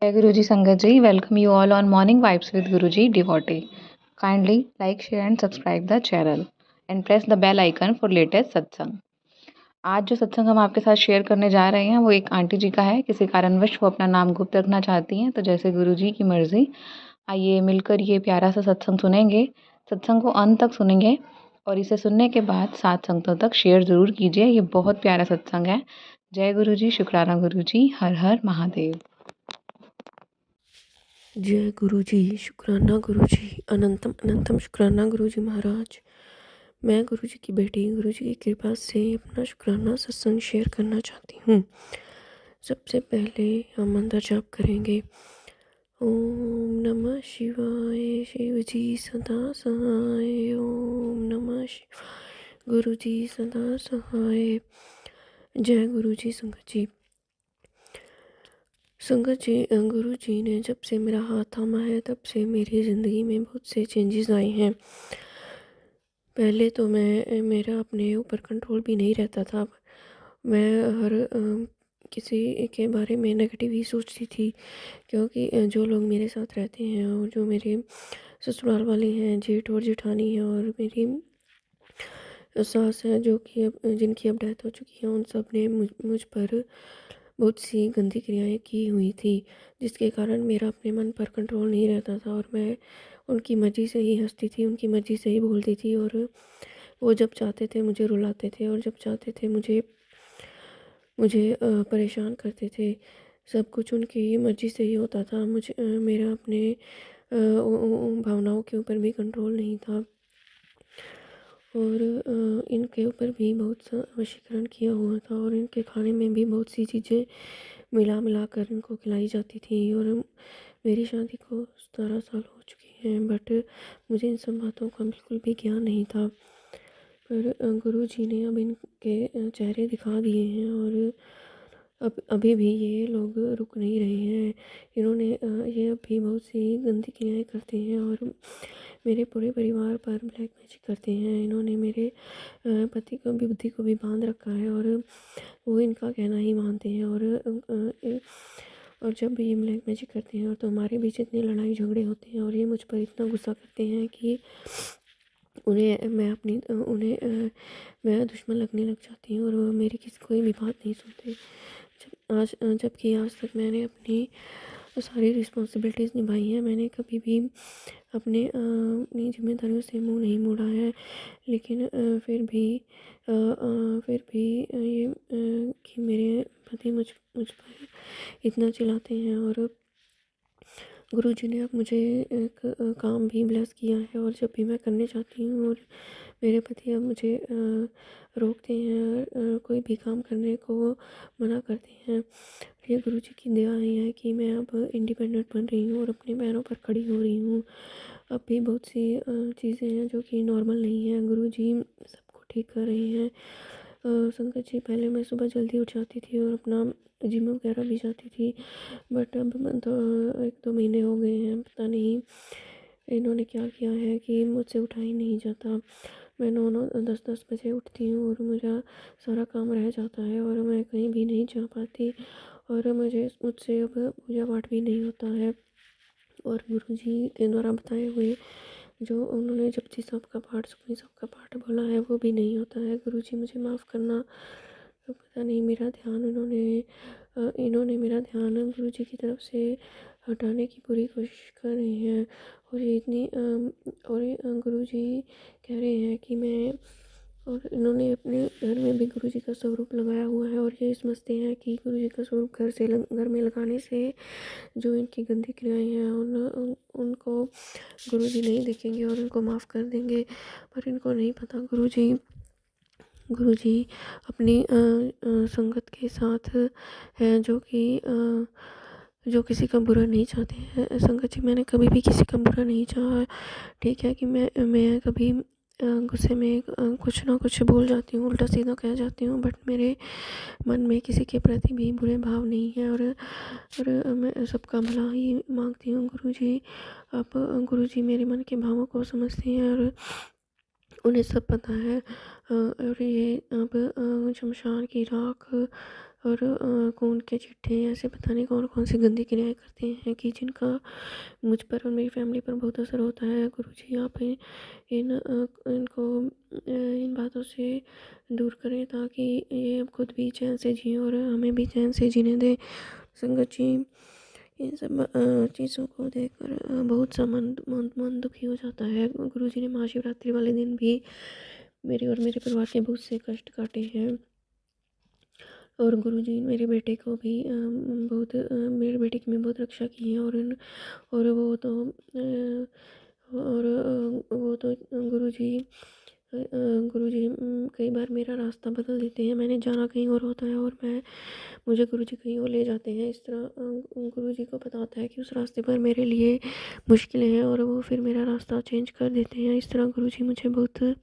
Jai Guruji Sangat ji, welcome you all on Morning Vibes with Guruji Devotee. Kindly like, share and subscribe the channel and press the bell icon for latest satsang. आज जो सत्संग हम आपके साथ share करने जा रहे हैं वो एक आंटी जी का है। किसी कारणवश वो अपना नाम गुप्त रखना चाहती हैं, तो जैसे गुरुजी की मर्जी। आइए मिलकर ये प्यारा सा सत्संग सुनेंगे। सत्संग को अंत तक सुनेंगे और इसे सुनने के बाद 7 संगतों तक शेयर ज़रूर कीजिए। ये बहुत प्यारा सत्संग है। जय गुरुजी, शुक्राना गुरुजी, हर हर महादेव। जय गुरुजी, शुक्राना गुरुजी, अनंतम अनंतम शुक्राना गुरुजी महाराज। मैं गुरुजी की बेटी गुरुजी की कृपा से अपना शुक्राना सत्संग शेयर करना चाहती हूँ। सबसे पहले हम मंत्र जाप करेंगे। ओम नमः शिवाय, शिव जी सदा सहाय। ओम नमः शिवाय, गुरुजी सदा सहाय। जय गुरुजी संगत जी। संगत जी, गुरु जी ने जब से मेरा हाथ थामा है तब से मेरी ज़िंदगी में बहुत से चेंजेस आए हैं। पहले तो मेरा अपने ऊपर कंट्रोल भी नहीं रहता था। मैं हर किसी के बारे में नेगेटिव ही सोचती थी, क्योंकि जो लोग मेरे साथ रहते हैं और जो मेरे ससुराल वाले हैं, जेठ और जेठानी हैं और मेरी सास है जो कि अब जिनकी अब डेथ हो चुकी है, उन सब ने मुझ पर बहुत सी गंदी क्रियाएं की हुई थी, जिसके कारण मेरा अपने मन पर कंट्रोल नहीं रहता था और मैं उनकी मर्ज़ी से ही हंसती थी, उनकी मर्ज़ी से ही बोलती थी। और वो जब चाहते थे मुझे रुलाते थे और जब चाहते थे मुझे मुझे परेशान करते थे। सब कुछ उनकी मर्ज़ी से ही होता था। मेरा अपने भावनाओं के ऊपर भी कंट्रोल नहीं था और इनके ऊपर भी बहुत सा वशीकरण किया हुआ था और इनके खाने में भी बहुत सी चीज़ें मिला कर इनको खिलाई जाती थी। और मेरी शादी को 17 साल हो चुके हैं, बट मुझे इन सब बातों का बिल्कुल भी ज्ञान नहीं था। पर गुरु जी ने अब इनके चेहरे दिखा दिए हैं और अब अभी भी ये लोग रुक नहीं रहे हैं। इन्होंने ये अभी बहुत सी गंदी क्रियाएं करते हैं और मेरे पूरे परिवार पर ब्लैक मैजिक करते हैं। इन्होंने मेरे पति को भी बुद्धि को भी बांध रखा है और वो इनका कहना ही मानते हैं। और जब भी ये ब्लैक मैजिक करते हैं और तो हमारे बीच इतने लड़ाई झगड़े होते हैं और ये मुझ पर इतना गुस्सा करते हैं कि मैं दुश्मन लगने लग जाती हूँ और वो मेरी किसी कोई भी बात नहीं सुनते। जबकि आज तक मैंने अपनी सारी रिस्पॉन्सिबिलिटीज़ निभाई हैं। मैंने कभी भी अपनी जिम्मेदारियों से मुंह नहीं मोड़ा है, लेकिन फिर भी ये कि मेरे पति मुझ पर इतना चिल्लाते हैं। और गुरुजी ने अब मुझे एक काम भी ब्लेस किया है और जब भी मैं करने जाती हूँ और मेरे पति अब मुझे रोकते हैं और कोई भी काम करने को मना करते हैं। ये गुरुजी की दया ही है कि मैं अब इंडिपेंडेंट बन रही हूँ और अपने पैरों पर खड़ी हो रही हूँ। अब भी बहुत सी चीज़ें हैं जो कि नॉर्मल नहीं है। गुरुजी सबको ठीक कर रहे हैं। संकट जी, पहले मैं सुबह जल्दी उठ जाती थी और अपना जिम वगैरह भी जाती थी, बट अब तो 1-2 महीने हो गए हैं, पता नहीं इन्होंने क्या किया है कि मुझसे उठा ही नहीं जाता। मैं 9-9 10-10 बजे उठती हूँ और मेरा सारा काम रह जाता है और मैं कहीं भी नहीं जा पाती और मुझसे अब पूजा पाठ भी नहीं होता है। और गुरुजी के द्वारा बताए हुए जो उन्होंने जपजी साहब का पाठ, सुखमनी साहब का पाठ बोला है, वो भी नहीं होता है। गुरुजी मुझे माफ़ करना। पता नहीं मेरा ध्यान इन्होंने मेरा ध्यान गुरुजी की तरफ से हटाने की पूरी कोशिश कर रहे हैं। और ये गुरुजी कह रहे हैं कि मैं, और इन्होंने अपने घर में भी गुरुजी का स्वरूप लगाया हुआ है और ये समझते हैं कि गुरुजी का स्वरूप घर में लगाने से जो इनकी गंदी क्रियाएं हैं उनको गुरुजी नहीं देखेंगे और उनको माफ़ कर देंगे। पर इनको नहीं पता गुरुजी अपनी संगत के साथ हैं जो किसी का बुरा नहीं चाहते हैं। संगत जी, मैंने कभी भी किसी का बुरा नहीं चाहा। ठीक है कि मैं कभी गुस्से में कुछ ना कुछ बोल जाती हूँ, उल्टा सीधा कह जाती हूँ, बट मेरे मन में किसी के प्रति भी बुरे भाव नहीं है और मैं सबका भला ही मांगती हूँ। गुरुजी, आप गुरुजी मेरे मन के भावों को समझते हैं और उन्हें सब पता है। और ये अब शमशान की राख और खून के चिट्ठे ऐसे पता नहीं कौन कौन सी गंदी क्रियाएं करते हैं कि जिनका मुझ पर और मेरी फैमिली पर बहुत असर होता है। गुरुजी आप इनको इन बातों से दूर करें ताकि ये अब खुद भी चैन से जिएं और हमें भी चैन से जीने दें। संगत जी, इन सब चीज़ों को देखकर बहुत सा मन दुखी हो जाता है। गुरुजी ने महाशिवरात्रि वाले दिन भी मेरे और मेरे परिवार के बहुत से कष्ट काटे हैं। और गुरुजी मेरे बेटे को भी मेरे बेटे की भी बहुत रक्षा की है। और वो तो गुरुजी कई बार मेरा रास्ता बदल देते हैं। मैंने जाना कहीं और होता है और मुझे गुरुजी कहीं और ले जाते हैं। इस तरह गुरुजी को पता होता है कि उस रास्ते पर मेरे लिए मुश्किलें हैं और वो फिर मेरा रास्ता चेंज कर देते हैं। इस तरह गुरुजी मुझे बहुत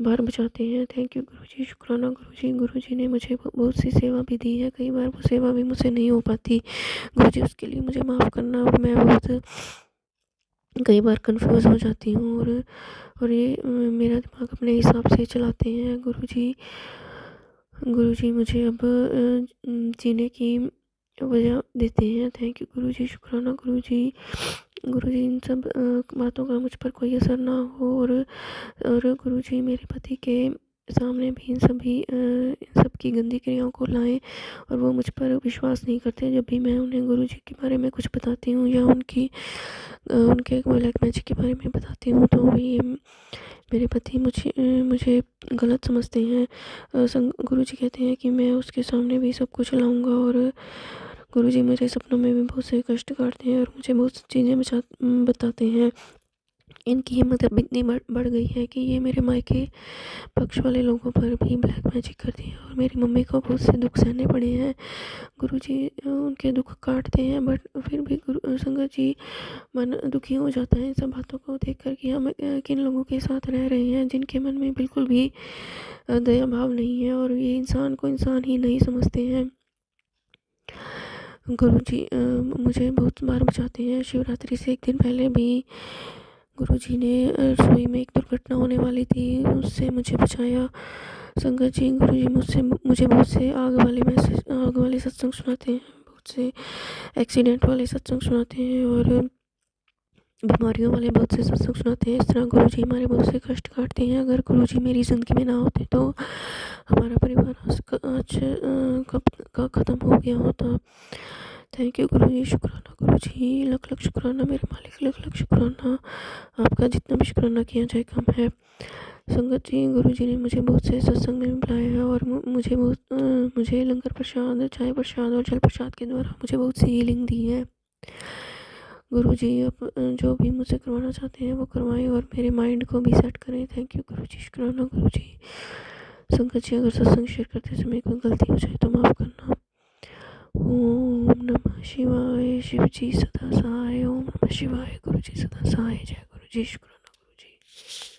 बार बचाते हैं। थैंक यू गुरुजी, शुक्राना गुरुजी। गुरुजी ने मुझे बहुत सी सेवा भी दी है। कई बार वो सेवा भी मुझसे नहीं हो पाती। गुरुजी उसके लिए मुझे माफ़ करना। और मैं बहुत कई बार कंफ्यूज हो जाती हूँ और ये मेरा दिमाग अपने हिसाब से चलाते हैं। गुरुजी मुझे अब जीने की वजह देते हैं। थैंक यू गुरुजी, शुक्राना गुरुजी। गुरुजी इन सब बातों का मुझ पर कोई असर ना हो और गुरुजी मेरे पति के सामने भी इन सब की गंदी क्रियाओं को लाएं और वो मुझ पर विश्वास नहीं करते। जब भी मैं उन्हें गुरुजी के बारे में कुछ बताती हूँ या उनके ब्लैक मैजिक के बारे में बताती हूँ तो ये मेरे पति मुझे गलत समझते हैं। गुरुजी कहते हैं कि मैं उसके सामने भी सब कुछ लाऊंगा और गुरुजी मेरे सपनों में भी बहुत से कष्ट काटते हैं और मुझे बहुत सी चीज़ें बताते हैं। इनकी हिम्मत अब इतनी बढ़ गई है कि ये मेरे मायके पक्ष वाले लोगों पर भी ब्लैक मैजिक करती है और मेरी मम्मी को बहुत से दुख सहने पड़े हैं। गुरुजी उनके दुख काटते हैं बट फिर भी संगत जी मन दुखी हो जाता है इन सब बातों को देखकर कि हम किन लोगों के साथ रह रहे हैं जिनके मन में बिल्कुल भी दया भाव नहीं है और ये इंसान को इंसान ही नहीं समझते हैं। गुरुजी मुझे बहुत बार बचाते हैं। शिवरात्रि से एक दिन पहले भी गुरुजी ने रसोई में एक दुर्घटना होने वाली थी, उससे मुझे बचाया। संगत जी, गुरुजी मुझे बहुत से आग वाले सत्संग सुनाते हैं, बहुत से एक्सीडेंट वाले सत्संग सुनाते हैं और बीमारियों वाले बहुत से सत्संग सुनाते हैं। इस तरह गुरुजी हमारे बहुत से कष्ट काटते हैं। अगर गुरुजी मेरी ज़िंदगी में ना होते तो हमारा परिवार आज कब का ख़त्म हो गया होता। थैंक यू गुरुजी, शुक्राना गुरुजी, लख लख शुक्राना मेरे मालिक, लख लख शुक्राना। आपका जितना भी शुक्राना किया जाए कम है। संगत जी, गुरुजी ने मुझे बहुत से सत्संग में बुलाया है और मुझे लंगर प्रसाद, चाय प्रसाद और जल प्रसाद के द्वारा मुझे बहुत सी हीलिंग दी है। गुरुजी अब जो भी मुझसे करवाना चाहते हैं वो करवाएं और मेरे माइंड को भी सेट करें। थैंक यू गुरुजी, शुक्राना गुरुजी। संगत जी, अगर सत्संग शेयर करते समय कोई गलती हो जाए तो माफ़ करना। ओम नमः शिवाय, शिव जी सदा सहाय। ओम नमः शिवाय, गुरुजी सदा सहाय। जय गुरुजी, शुक्राना गुरुजी।